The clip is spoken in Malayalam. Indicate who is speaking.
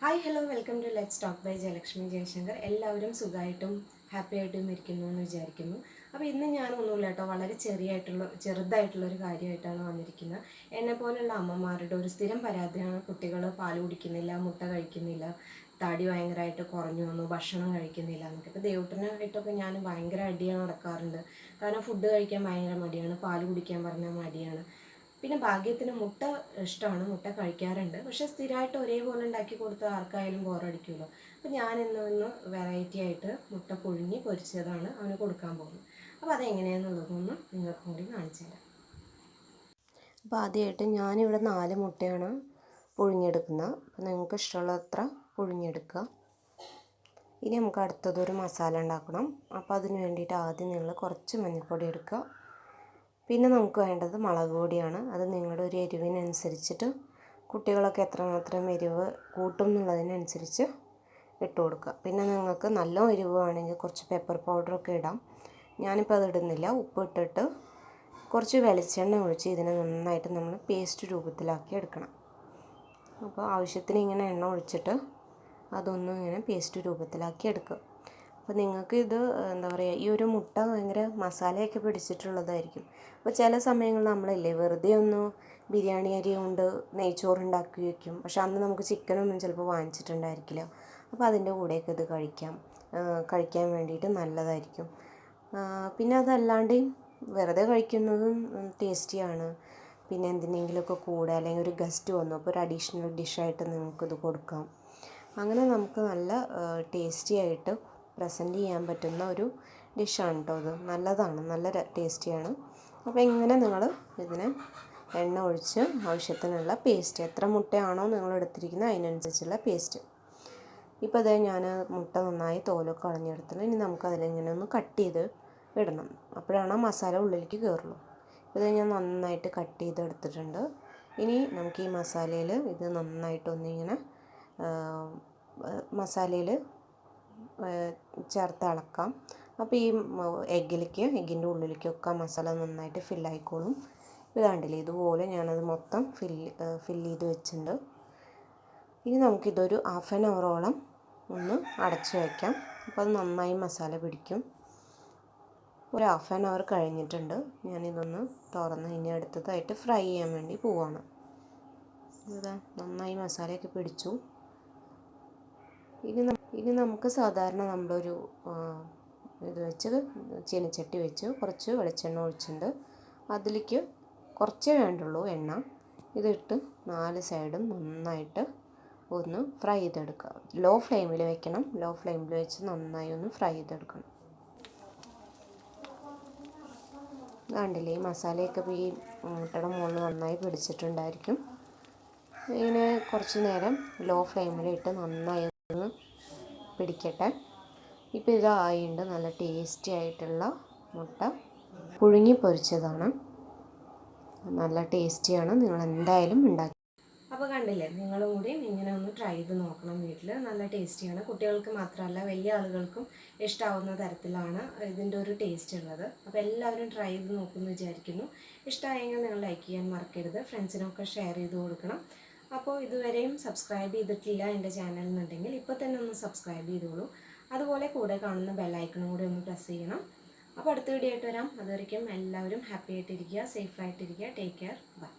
Speaker 1: Hi hello welcome to let's talk by Jayalakshmi Jayashankar. എല്ലാവരും സുഖമായിട്ടും ഹാപ്പി ആയിട്ടും ഇരിക്കുന്നു എന്ന് വിചാരിക്കുന്നു. അപ്പോൾ ഇന്ന് ഞാനൊന്നുമില്ല കേട്ടോ, വളരെ ചെറുതായിട്ടുള്ളൊരു കാര്യമായിട്ടാണ് വന്നിരിക്കുന്നത്. എന്നെപ്പോലുള്ള അമ്മമാരുടെ ഒരു സ്ഥിരം പരാതിയാണ് കുട്ടികൾ പാൽ കുടിക്കുന്നില്ല, മുട്ട കഴിക്കുന്നില്ല, തടി ഭയങ്കരമായിട്ട് കുറഞ്ഞു വന്നു, ഭക്ഷണം കഴിക്കുന്നില്ല എന്നൊക്കെ. ഇപ്പോൾ ദേവൂട്ടനായിട്ടൊക്കെ ഞാൻ ഭയങ്കര അടിയാണ് നടക്കാറുണ്ട്. കാരണം ഫുഡ് കഴിക്കാൻ ഭയങ്കര മടിയാണ്, പാൽ കുടിക്കാൻ പറഞ്ഞാൽ മടിയാണ്. പിന്നെ ഭാഗ്യത്തിന് മുട്ട ഇഷ്ടമാണ്, മുട്ട കഴിക്കാറുണ്ട്. പക്ഷേ സ്ഥിരമായിട്ട് ഒരേപോലെ ഉണ്ടാക്കി കൊടുത്താൽ ആർക്കായാലും ബോറടിക്കുമല്ലോ. അപ്പോൾ ഞാൻ ഇന്ന് വെറൈറ്റി ആയിട്ട് മുട്ട പുഴുങ്ങി പൊരിച്ചതാണ് അവന് കൊടുക്കാൻ പോകുന്നത്. അപ്പോൾ അതെങ്ങനെയാണെന്നുള്ളതൊന്ന് നിങ്ങൾക്കും കൂടി കാണിച്ചു തരാം. അപ്പോൾ ആദ്യമായിട്ട് ഞാനിവിടെ 4 മുട്ടയാണ് പുഴുങ്ങിയെടുക്കുന്നത്. അപ്പോൾ നിങ്ങൾക്ക് ഇഷ്ടമുള്ളത്ര പുഴുങ്ങിയെടുക്കുക. ഇനി നമുക്ക് അടുത്തതൊരു മസാല ഉണ്ടാക്കണം. അപ്പോൾ അതിന് വേണ്ടിയിട്ട് ആദ്യം നിങ്ങൾ കുറച്ച് മഞ്ഞൾപ്പൊടി എടുക്കുക. പിന്നെ നമുക്ക് വേണ്ടത് മുളക് പൊടിയാണ്. അത് നിങ്ങളുടെ ഒരു എരിവിനനുസരിച്ചിട്ട് കുട്ടികളൊക്കെ എത്രമാത്രം എരിവ് കൂട്ടും എന്നുള്ളതിനനുസരിച്ച് ഇട്ട് കൊടുക്കുക. പിന്നെ നിങ്ങൾക്ക് നല്ല എരിവ് വേണമെങ്കിൽ കുറച്ച് പെപ്പർ പൗഡറൊക്കെ ഇടാം. ഞാനിപ്പോൾ അത് ഇടുന്നില്ല. ഉപ്പ് ഇട്ടിട്ട് കുറച്ച് വെളിച്ചെണ്ണ ഒഴിച്ച് ഇതിനെ നന്നായിട്ട് നമ്മൾ പേസ്റ്റ് രൂപത്തിലാക്കി എടുക്കണം. അപ്പോൾ ആവശ്യത്തിന് ഇങ്ങനെ എണ്ണ ഒഴിച്ചിട്ട് അതൊന്നും ഇങ്ങനെ പേസ്റ്റ് രൂപത്തിലാക്കി എടുക്കുക. അപ്പോൾ നിങ്ങൾക്ക് ഇത് എന്താ പറയുക, ഈ ഒരു മുട്ട ഭയങ്കര മസാലയൊക്കെ പിടിച്ചിട്ടുള്ളതായിരിക്കും. അപ്പോൾ ചില സമയങ്ങളിൽ നമ്മളില്ലേ വെറുതെ ഒന്ന് ബിരിയാണി അരി കൊണ്ട് നെയ്ച്ചോറ് ഉണ്ടാക്കി വയ്ക്കും. പക്ഷെ അന്ന് നമുക്ക് ചിക്കനൊന്നും ചിലപ്പോൾ വാങ്ങിച്ചിട്ടുണ്ടായിരിക്കില്ല. അപ്പോൾ അതിൻ്റെ കൂടെയൊക്കെ ഇത് കഴിക്കാൻ വേണ്ടിയിട്ട് നല്ലതായിരിക്കും. പിന്നെ അതല്ലാണ്ട് വെറുതെ കഴിക്കുന്നതും ടേസ്റ്റിയാണ്. പിന്നെ എന്തിനെങ്കിലുമൊക്കെ കൂടെ അല്ലെങ്കിൽ ഒരു ഗസ്റ്റ് വന്നു അപ്പോൾ ഒരു അഡീഷണൽ ഡിഷായിട്ട് നിങ്ങൾക്കിത് കൊടുക്കാം. അങ്ങനെ നമുക്ക് നല്ല ടേസ്റ്റി ആയിട്ട് പ്രസൻറ്റ് ചെയ്യാൻ പറ്റുന്ന ഒരു ഡിഷാണ് കേട്ടോ. ഇത് നല്ലതാണ്, നല്ല ടേസ്റ്റിയാണ്. അപ്പോൾ ഇങ്ങനെ നിങ്ങൾ ഇതിന് എണ്ണ ഒഴിച്ച് ആവശ്യത്തിനുള്ള പേസ്റ്റ്, എത്ര മുട്ടയാണോ നിങ്ങൾ എടുത്തിരിക്കുന്നത് അതിനനുസരിച്ചുള്ള പേസ്റ്റ്. ഇപ്പോൾ അതേ ഞാൻ മുട്ട നന്നായി തോലൊക്കെ കളഞ്ഞെടുത്തിട്ട് ഇനി നമുക്കതിലിങ്ങനെ ഒന്ന് കട്ട് ചെയ്ത് ഇടണം. അപ്പോഴാണ് ആ മസാല ഉള്ളിലേക്ക് കയറുള്ളൂ. ഇത് ഞാൻ നന്നായിട്ട് കട്ട് ചെയ്തെടുത്തിട്ടുണ്ട്. ഇനി നമുക്ക് ഈ മസാലയിൽ ഇത് നന്നായിട്ടൊന്നിങ്ങനെ മസാലയിൽ ചേർത്ത് ഇളക്കാം. അപ്പോൾ ഈ എഗ്ഗിൻ്റെ ഉള്ളിലേക്കൊക്കെ മസാല നന്നായിട്ട് ഫില്ലായിക്കോളും. ഇതാണ്ടില്ലേ, ഇതുപോലെ ഞാനത് മൊത്തം ഫില്ല് ചെയ്ത് വെച്ചിട്ടുണ്ട്. ഇനി നമുക്കിതൊരു 1/2 അവറോളം ഒന്ന് അടച്ചു വയ്ക്കാം. അപ്പോൾ അത് നന്നായി മസാല പിടിക്കും. ഒരു 1/2 അവർ കഴിഞ്ഞിട്ടുണ്ട്. ഞാനിതൊന്ന് തുറന്ന് ഇനി അടുത്തതായിട്ട് ഫ്രൈ ചെയ്യാൻ വേണ്ടി പോവാണ്. ഇതാ നന്നായി മസാലയൊക്കെ പിടിച്ചു. ഇനി നമുക്ക് സാധാരണ നമ്മളൊരു ഇത് വെച്ച് ചീനച്ചട്ടി വെച്ച് കുറച്ച് വെളിച്ചെണ്ണ ഒഴിച്ചിട്ടുണ്ട്. അതിലേക്ക് കുറച്ചേ വേണ്ടുള്ളൂ എണ്ണ. ഇതിട്ട് 4 സൈഡും നന്നായിട്ട് ഒന്ന് ഫ്രൈ ചെയ്തെടുക്കുക. ലോ ഫ്ലെയിമിൽ വെക്കണം. ലോ ഫ്ലെയിമിൽ വെച്ച് നന്നായി ഒന്ന് ഫ്രൈ ചെയ്തെടുക്കണം. കണ്ടില്ലേ, ഈ മസാലയൊക്കെ ഈ മുട്ടയുടെ മുകളിൽ നന്നായി പിടിച്ചിട്ടുണ്ടായിരിക്കും. ഇങ്ങനെ കുറച്ച് നേരം ലോ ഫ്ലെയിമിലിട്ട് നന്നായി ഒന്ന് പിടിക്കട്ടെ. ഇപ്പോൾ ഇതായിട്ടുണ്ട്. നല്ല ടേസ്റ്റി ആയിട്ടുള്ള മുട്ട പുഴുങ്ങി പൊരിച്ചതാണ്. നല്ല ടേസ്റ്റിയാണ്. നിങ്ങൾ എന്തായാലും ഉണ്ടാക്കി. അപ്പോൾ കണ്ടില്ലേ, നിങ്ങളും കൂടി ഇങ്ങനെ ഒന്ന് ട്രൈ ചെയ്ത് നോക്കണം വീട്ടിൽ. നല്ല ടേസ്റ്റിയാണ്. കുട്ടികൾക്ക് മാത്രമല്ല വലിയ ആളുകൾക്കും ഇഷ്ടമാവുന്ന തരത്തിലാണ് ഇതിൻ്റെ ഒരു ടേസ്റ്റ് ഉള്ളത്. അപ്പോൾ എല്ലാവരും ട്രൈ ചെയ്ത് നോക്കുമെന്ന് വിചാരിക്കുന്നു. ഇഷ്ടമായെങ്കിൽ നിങ്ങൾ ലൈക്ക് ചെയ്യാൻ മറക്കരുത്. ഫ്രണ്ട്സിനൊക്കെ ഷെയർ ചെയ്ത് കൊടുക്കണം. അപ്പോൾ ഇതുവരെയും സബ്സ്ക്രൈബ് ചെയ്തിട്ടില്ല എൻ്റെ ചാനൽ എന്നുണ്ടെങ്കിൽ ഇപ്പോൾ തന്നെ ഒന്ന് സബ്സ്ക്രൈബ് ചെയ്തോളൂ. അതുപോലെ കൂടെ കാണുന്ന ബെല്ലൈക്കണും കൂടി ഒന്ന് പ്രസ് ചെയ്യണം. അപ്പോൾ അടുത്ത വീഡിയോ ആയിട്ട് വരാം. അതുവരെയ്ക്കും എല്ലാവരും ഹാപ്പി ആയിട്ടിരിക്കുക, സേഫ് ആയിട്ടിരിക്കുക. Take care, by.